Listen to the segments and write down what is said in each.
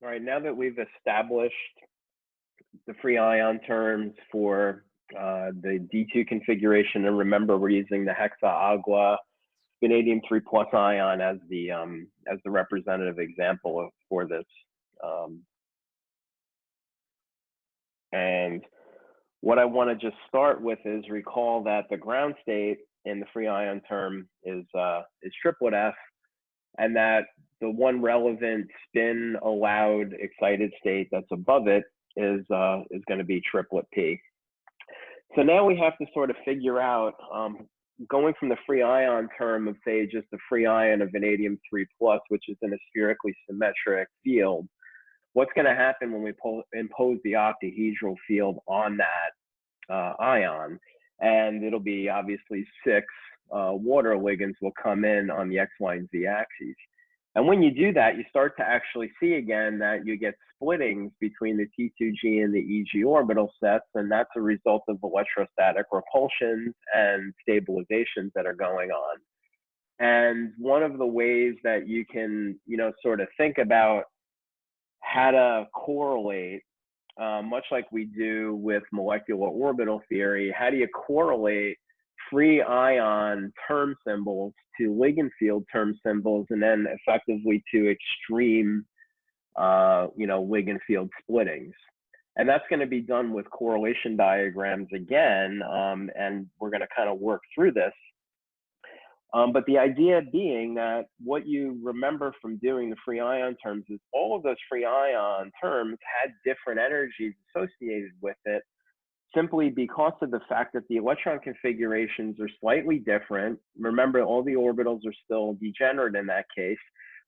All right, now that we've established the free ion terms for the D2 configuration, and remember we're using the hexa-agua vanadium 3+ ion as the representative example for this. And what I want to just start with is recall that the ground state in the free ion term is triplet F, and that the one relevant spin allowed excited state that's above it is going to be triplet P. So now we have to sort of figure out, going from the free ion term of, say, just the free ion of vanadium 3+, which is in a spherically symmetric field, what's going to happen when we impose the octahedral field on that ion? And it'll be obviously 6 water ligands will come in on the X, Y, and Z axes. And when you do that, you start to actually see again that you get splittings between the T2G and the EG orbital sets, and that's a result of electrostatic repulsions and stabilizations that are going on. And one of the ways that you can, sort of think about how to correlate, much like we do with molecular orbital theory, how do you correlate free ion term symbols to ligand field term symbols, and then effectively to extreme, ligand field splittings? And that's going to be done with correlation diagrams again, and we're going to kind of work through this. But the idea being that what you remember from doing the free ion terms is all of those free ion terms had different energies associated with it, simply because of the fact that the electron configurations are slightly different. Remember, all the orbitals are still degenerate in that case,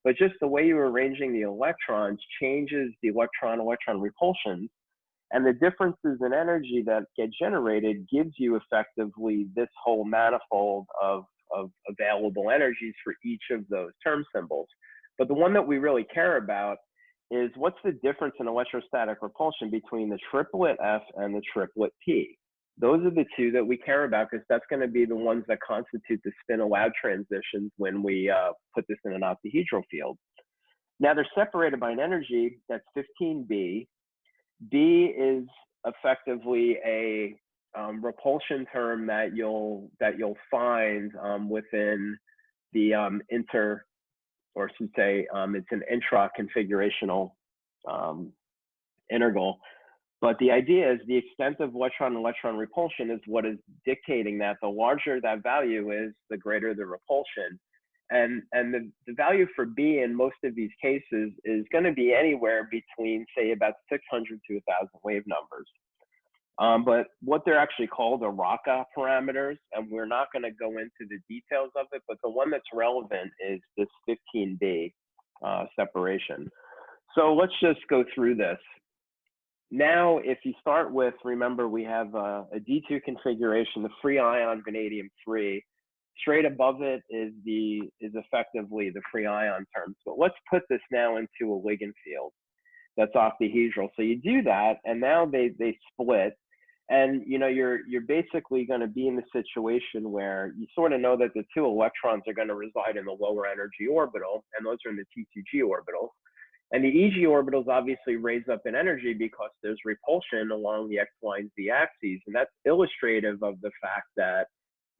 but just the way you're arranging the electrons changes the electron-electron repulsions, and the differences in energy that get generated gives you effectively this whole manifold of available energies for each of those term symbols. But the one that we really care about is what's the difference in electrostatic repulsion between the triplet F and the triplet P. Those are the two that we care about, because that's going to be the ones that constitute the spin allowed transitions when we put this in an octahedral field. Now they're separated by an energy that's 15B. B is effectively a repulsion term that you'll find within the or I should say, it's an intra-configurational integral. But the idea is the extent of electron-electron repulsion is what is dictating that. The larger that value is, the greater the repulsion. And the value for B in most of these cases is going to be anywhere between, say, about 600 to 1,000 wave numbers. But what they're actually called are Rocca parameters, and we're not going to go into the details of it, but the one that's relevant is this 15B separation. So let's just go through this. Now, if you start with, remember, we have a D2 configuration, the free ion vanadium 3. Straight above it is effectively the free ion terms. But let's put this now into a ligand field that's octahedral. So you do that, and now they split. And you're basically going to be in the situation where you sort of know that the 2 electrons are going to reside in the lower energy orbital, and those are in the T2G orbitals. And the EG orbitals obviously raise up in energy because there's repulsion along the X, Y, and Z axes. And that's illustrative of the fact that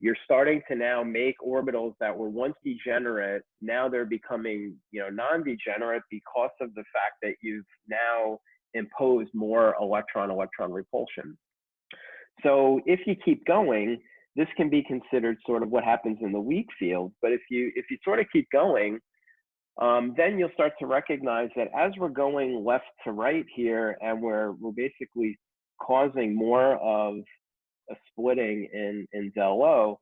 you're starting to now make orbitals that were once degenerate. Now they're becoming, non-degenerate because of the fact that you've now imposed more electron-electron repulsion. So if you keep going, this can be considered sort of what happens in the weak field. But if you sort of keep going, then you'll start to recognize that as we're going left to right here, and we're basically causing more of a splitting in del O,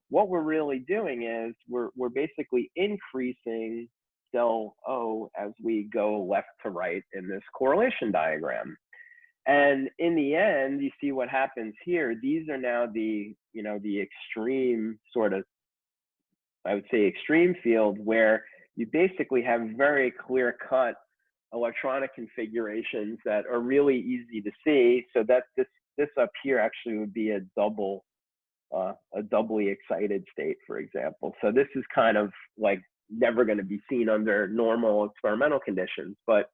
what we're really doing is we're basically increasing del O as we go left to right in this correlation diagram. And in the end, you see what happens here. These are now the extreme sort of, I would say, extreme field, where you basically have very clear-cut electronic configurations that are really easy to see. So that this up here actually would be a doubly excited state, for example. So this is kind of like never going to be seen under normal experimental conditions. But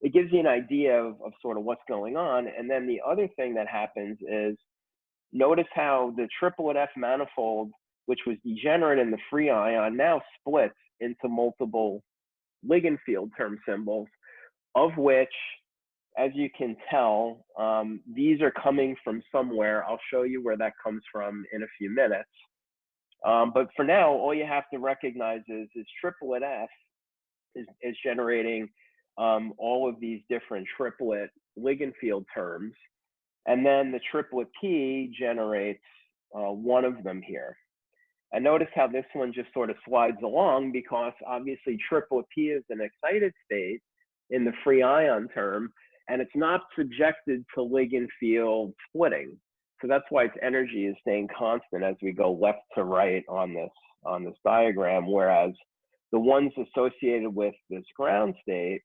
it gives you an idea of sort of what's going on. And then the other thing that happens is, notice how the triplet F manifold, which was degenerate in the free ion, now splits into multiple ligand field term symbols, of which, as you can tell, these are coming from somewhere. I'll show you where that comes from in a few minutes. But for now, all you have to recognize is triplet F is generating all of these different triplet ligand field terms. And then the triplet P generates one of them here. And notice how this one just sort of slides along, because obviously triplet P is an excited state in the free ion term, and it's not subjected to ligand field splitting. So that's why its energy is staying constant as we go left to right on this diagram, whereas the ones associated with this ground state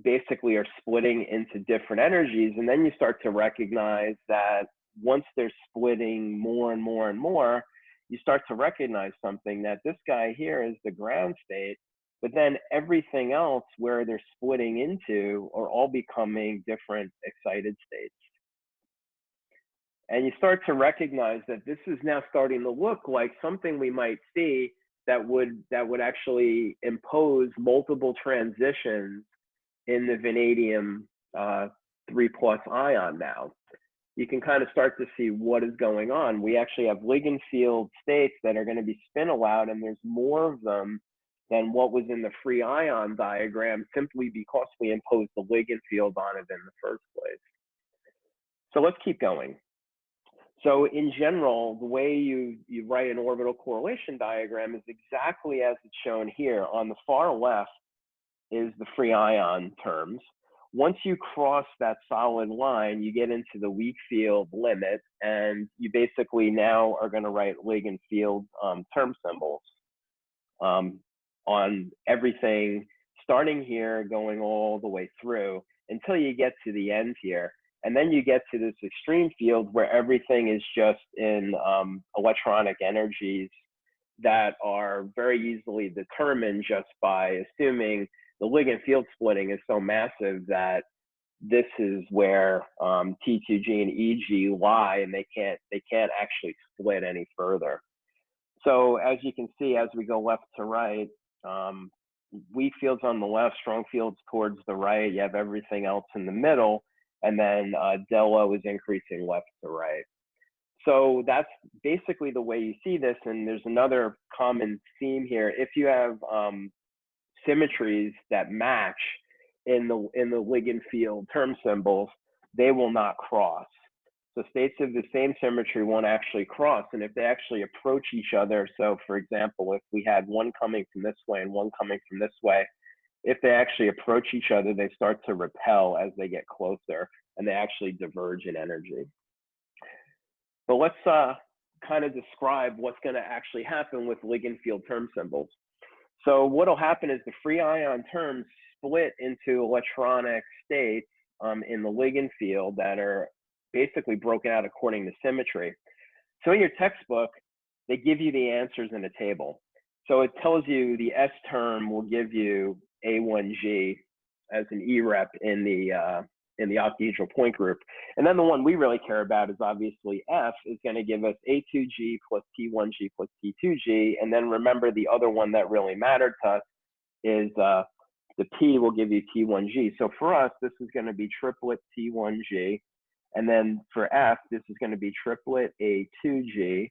basically are splitting into different energies. And then you start to recognize that once they're splitting more and more and more, you start to recognize something, that this guy here is the ground state, but then everything else where they're splitting into are all becoming different excited states. And you start to recognize that this is now starting to look like something we might see that would actually impose multiple transitions in the vanadium 3+ ion now. You can kind of start to see what is going on. We actually have ligand field states that are going to be spin allowed, and there's more of them than what was in the free ion diagram, simply because we imposed the ligand field on it in the first place. So let's keep going. So in general, the way you write an orbital correlation diagram is exactly as it's shown here. On the far left is the free ion terms. Once you cross that solid line, you get into the weak field limit, and you basically now are going to write ligand field term symbols on everything, starting here, going all the way through until you get to the end here. And then you get to this extreme field where everything is just in electronic energies that are very easily determined just by assuming the ligand field splitting is so massive that this is where T2G and EG lie, and they can't actually split any further. So as you can see, as we go left to right, weak fields on the left, strong fields towards the right, you have everything else in the middle, and then del O is increasing left to right. So that's basically the way you see this. And there's another common theme here. If you have symmetries that match in the ligand field term symbols, they will not cross. So states of the same symmetry won't actually cross. And if they actually approach each other, so for example, if we had one coming from this way and one coming from this way, if they actually approach each other, they start to repel as they get closer, and they actually diverge in energy. But let's kind of describe what's going to actually happen with ligand field term symbols. So what will happen is the free ion terms split into electronic states in the ligand field that are basically broken out according to symmetry. So in your textbook, they give you the answers in a table. So it tells you the S term will give you A1G as an E rep in the octahedral point group. And then the one we really care about is obviously F is going to give us A2G plus T1G plus T2G. And then remember, the other one that really mattered to us is the P will give you T1G. So for us, this is going to be triplet T1G. And then for F, this is going to be triplet A2G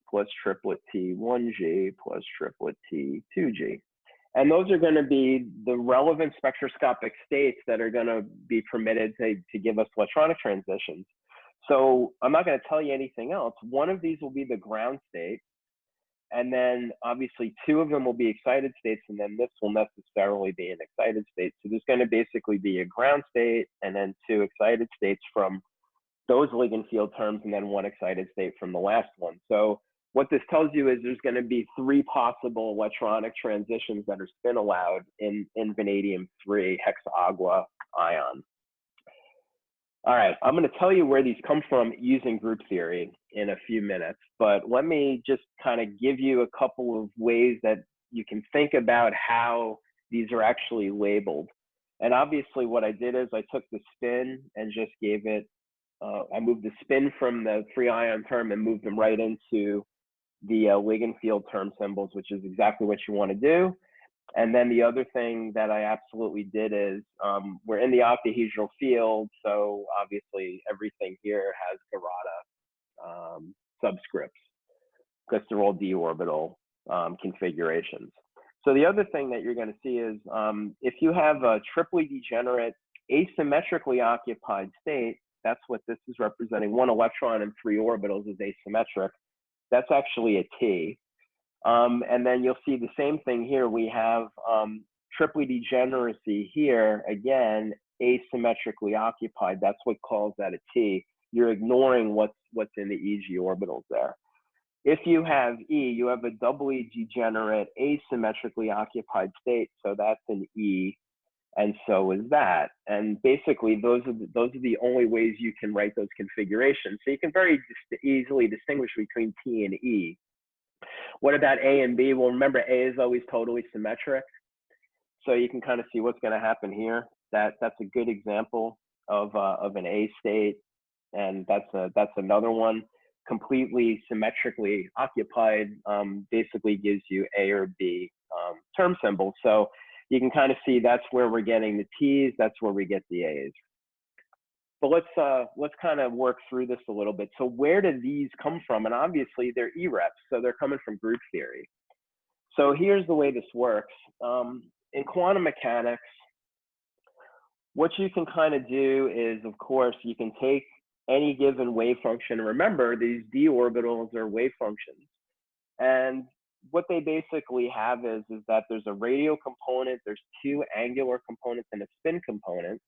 plus triplet T1G plus triplet T2G. And those are going to be the relevant spectroscopic states that are going to be permitted to give us electronic transitions. So I'm not going to tell you anything else. One of these will be the ground state. And then obviously two of them will be excited states, and then this will necessarily be an excited state. So there's going to basically be a ground state and then two excited states from those ligand field terms, and then one excited state from the last one. So what this tells you is there's going to be three possible electronic transitions that are spin allowed in vanadium-3 hexagua ion. All right, I'm going to tell you where these come from using group theory in a few minutes, but let me just kind of give you a couple of ways that you can think about how these are actually labeled. And obviously what I did is I took the spin and just gave it, I moved the spin from the free ion term and moved them right into the ligand field term symbols, which is exactly what you want to do. And then the other thing that I absolutely did is we're in the octahedral field, so obviously everything here has Garada subscripts because they're all d orbital configurations. So the other thing that you're going to see is if you have a triply degenerate asymmetrically occupied state, that's what this is representing. 1 electron and 3 orbitals is asymmetric. That's actually a T. And then you'll see the same thing here. We have triply degeneracy here, again, asymmetrically occupied. That's what calls that a T. You're ignoring what's in the EG orbitals there. If you have E, you have a doubly degenerate asymmetrically occupied state, so that's an E, and so is that. And basically, those are the only ways you can write those configurations. So you can very easily distinguish between T and E. What about A and B? Well, remember, A is always totally symmetric, so you can kind of see what's going to happen here. That's a good example of an A state, and that's another one. Completely symmetrically occupied basically gives you A or B term symbols. So you can kind of see that's where we're getting the T's, that's where we get the A's. But let's kind of work through this a little bit. So where do these come from? And obviously they're E-reps, so they're coming from group theory. So here's the way this works. In quantum mechanics, what you can kind of do is, of course, you can take any given wave function. Remember, these d orbitals are wave functions. And what they basically have is that there's a radial component, there's 2 angular components, and a spin component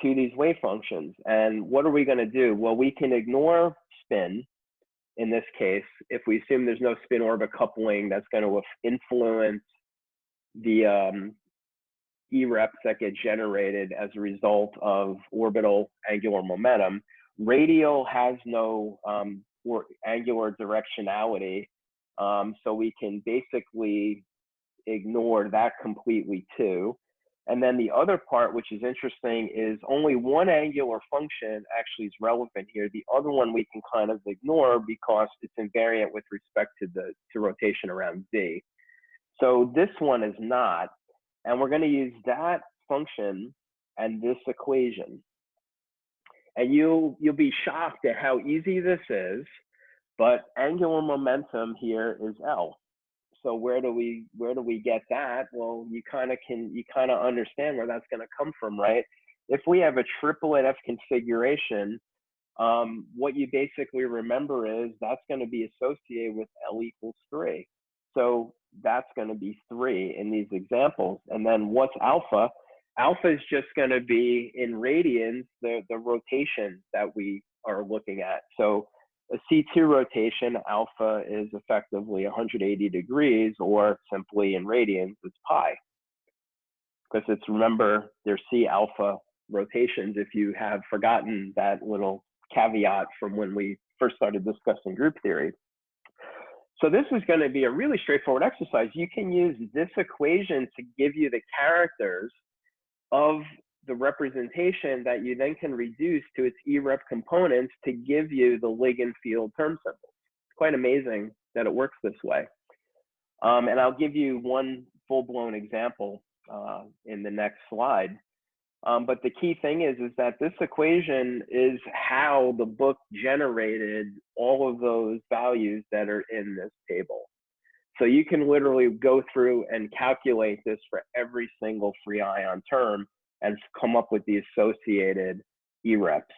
to these wave functions. And what are we going to do? Well, we can ignore spin in this case if we assume there's no spin orbit coupling that's going to influence the E-reps that get generated as a result of orbital angular momentum. Radial has no angular directionality, so we can basically ignore that completely too. And then the other part, which is interesting, is only one angular function actually is relevant here. The other one we can kind of ignore because it's invariant with respect to rotation around Z. So this one is not. And we're going to use that function and this equation. And you'll be shocked at how easy this is, but angular momentum here is L. So where do we get that? Well, you kind of understand where that's going to come from, right? If we have a triplet F configuration, what you basically remember is that's going to be associated with L equals 3. So that's going to be 3 in these examples. And then what's alpha? Alpha is just going to be in radians, the rotation that we are looking at. So a C2 rotation, alpha is effectively 180 degrees, or simply in radians, it's pi. Because it's, remember, there's C alpha rotations if you have forgotten that little caveat from when we first started discussing group theory. So this is going to be a really straightforward exercise. You can use this equation to give you the characters of the representation that you then can reduce to its E-rep components to give you the ligand field term symbols. It's quite amazing that it works this way. And I'll give you one full-blown example in the next slide. But the key thing is that this equation is how the book generated all of those values that are in this table. So you can literally go through and calculate this for every single free ion term and come up with the associated E-reps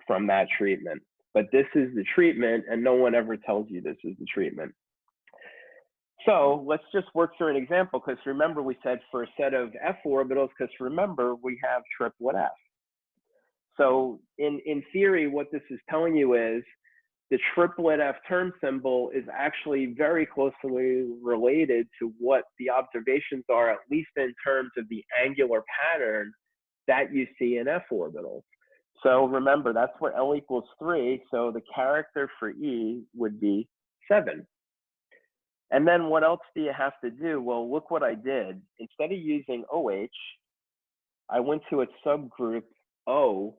from that treatment. But this is the treatment, and no one ever tells you this is the treatment. So let's just work through an example, because remember we said for a set of F orbitals, because remember we have triplet F. So in theory, what this is telling you is the triplet F term symbol is actually very closely related to what the observations are, at least in terms of the angular pattern that you see in F orbitals. So remember, that's where L equals 3. So the character for E would be 7. And then what else do you have to do? Well, look what I did. Instead of using OH, I went to a subgroup O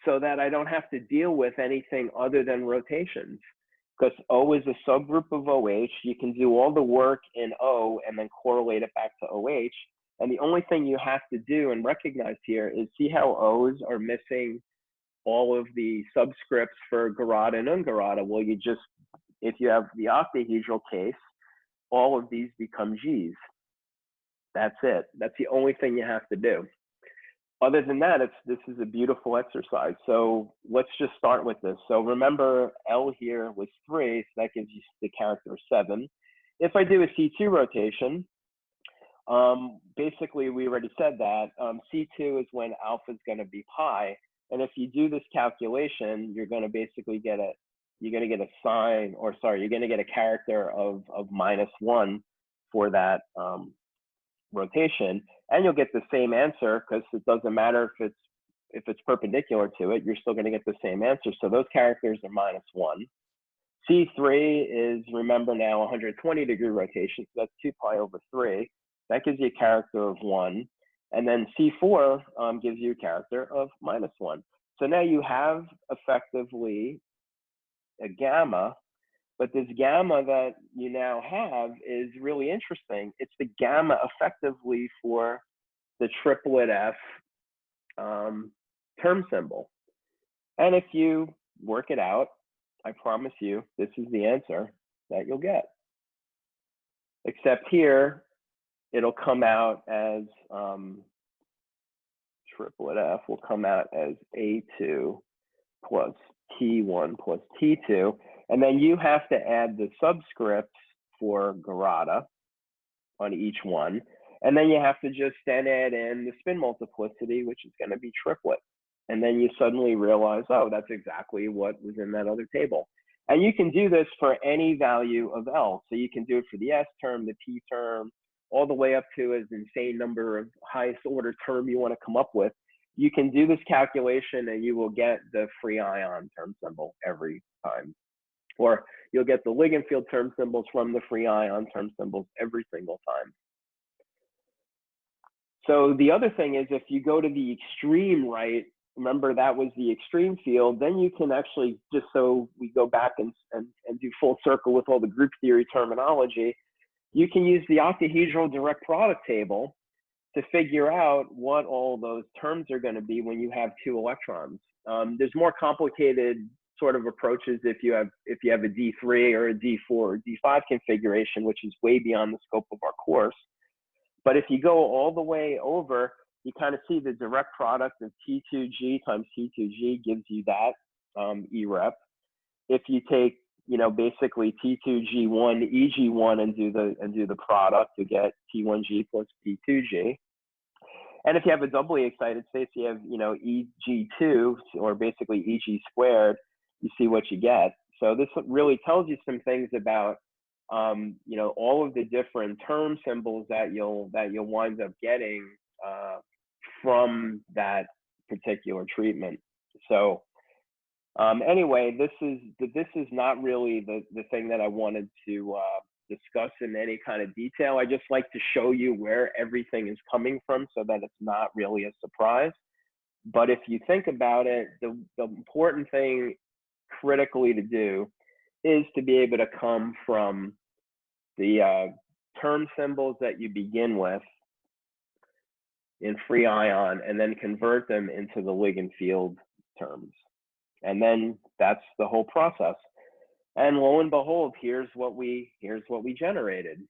so that I don't have to deal with anything other than rotations. Because O is a subgroup of OH. You can do all the work in O and then correlate it back to OH. And the only thing you have to do and recognize here is see how O's are missing all of the subscripts for Garada and Ungarada. Well, you just, if you have the octahedral case, all of these become G's. That's it. That's the only thing you have to do. Other than that, this is a beautiful exercise. So let's just start with this. So remember, L here was 3, so that gives you the character 7. If I do a C2 rotation, basically we already said that C2 is when alpha is going to be pi, and if you do this calculation, you're going to basically get a sign, or sorry, you're going to get a character of -1 for that rotation, and you'll get the same answer because it doesn't matter if it's perpendicular to it, you're still going to get the same answer. So those characters are -1. C3 is, remember now, 120-degree rotation, so that's 2 pi over 3. That gives you a character of 1. And then C4 gives you a character of -1. So now you have effectively a gamma, but this gamma that you now have is really interesting. It's the gamma effectively for the triplet F term symbol. And if you work it out, I promise you, this is the answer that you'll get. Except here, it'll come out as triplet F will come out as A2 plus T1 plus T2. And then you have to add the subscripts for Garada on each one. And then you have to just then add in the spin multiplicity, which is going to be triplet. And then you suddenly realize, oh, that's exactly what was in that other table. And you can do this for any value of L. So you can do it for the S term, the P term, all the way up to as insane number of highest order term you want to come up with. You can do this calculation and you will get the free ion term symbol every time. Or you'll get the ligand field term symbols from the free ion term symbols every single time. So the other thing is, if you go to the extreme right, remember that was the extreme field, then you can actually, just so we go back and do full circle with all the group theory terminology, you can use the octahedral direct product table to figure out what all those terms are going to be when you have 2 electrons. There's more complicated sort of approaches if you have a D3 or a D4 or D5 configuration, which is way beyond the scope of our course. But if you go all the way over, you kind of see the direct product of T2G times T2G gives you that E rep. If you take, basically T2G1 EG1 and do the product, you get T1G plus T2G. And if you have a doubly excited state, so you have, EG2, or basically EG squared, you see what you get. So this really tells you some things about, all of the different term symbols that you'll wind up getting from that particular treatment. So anyway, this is not really the thing that I wanted to discuss in any kind of detail. I just like to show you where everything is coming from so that it's not really a surprise. But if you think about it, the important thing critically to do is to be able to come from the term symbols that you begin with in free ion and then convert them into the ligand field terms. And then that's the whole process. And lo and behold, here's what we generated.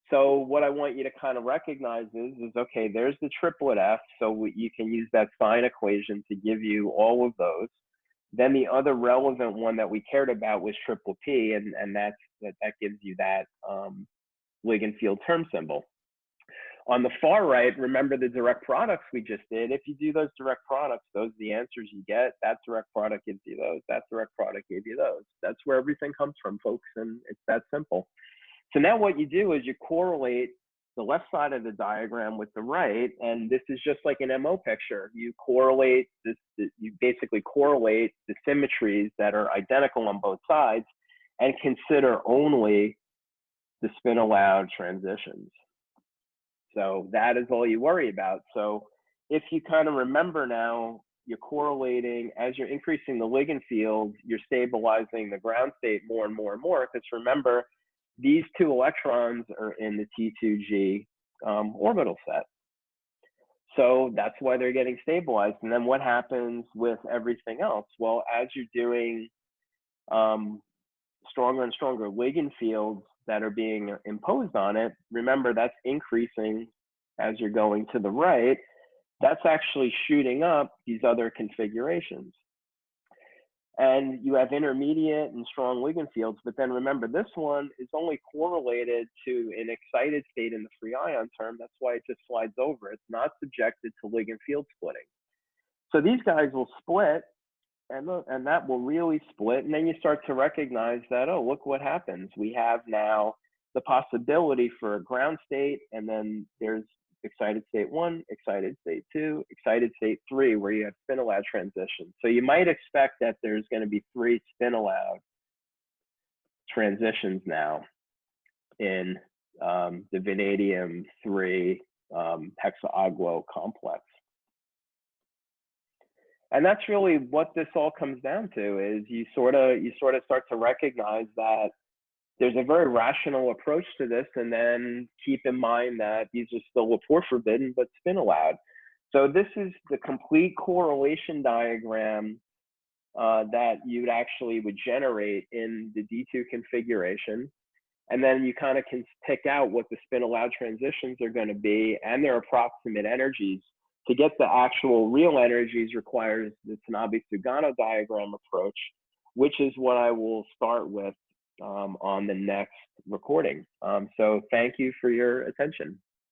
So what I want you to kind of recognize is okay, there's the triplet F. So you can use that sign equation to give you all of those. Then the other relevant one that we cared about was triple P, and that gives you that ligand field term symbol. On the far right, remember the direct products we just did. If you do those direct products, those are the answers you get. That direct product gives you those. That direct product gave you those. That's where everything comes from, folks, and it's that simple. So now what you do is you correlate the left side of the diagram with the right, and this is just like an MO picture. You correlate this. You basically correlate the symmetries that are identical on both sides, and consider only the spin allowed transitions. So that is all you worry about. So if you kind of remember now, you're correlating as you're increasing the ligand field, you're stabilizing the ground state more and more and more. Because remember, these two electrons are in the T2G orbital set. So that's why they're getting stabilized. And then what happens with everything else? Well, as you're doing stronger and stronger ligand fields that are being imposed on it, remember that's increasing as you're going to the right. That's actually shooting up these other configurations. And you have intermediate and strong ligand fields, but then remember this one is only correlated to an excited state in the free ion term. That's why it just slides over. It's not subjected to ligand field splitting. So these guys will split, and that will really split. And then you start to recognize that, oh, look what happens. We have now the possibility for a ground state, and then there's excited state 1, excited state 2, excited state 3, where you have spin allowed transitions. So you might expect that there's going to be 3 spin allowed transitions now in the vanadium 3 hexaaglo complex. And that's really what this all comes down to, is you sort of start to recognize that there's a very rational approach to this, and then keep in mind that these are still Lepore forbidden, but spin allowed. So this is the complete correlation diagram that you'd actually would generate in the D2 configuration. And then you kind of can pick out what the spin allowed transitions are going to be and their approximate energies. To get the actual real energies requires the Tanabe-Sugano diagram approach, which is what I will start with on the next recording. So thank you for your attention.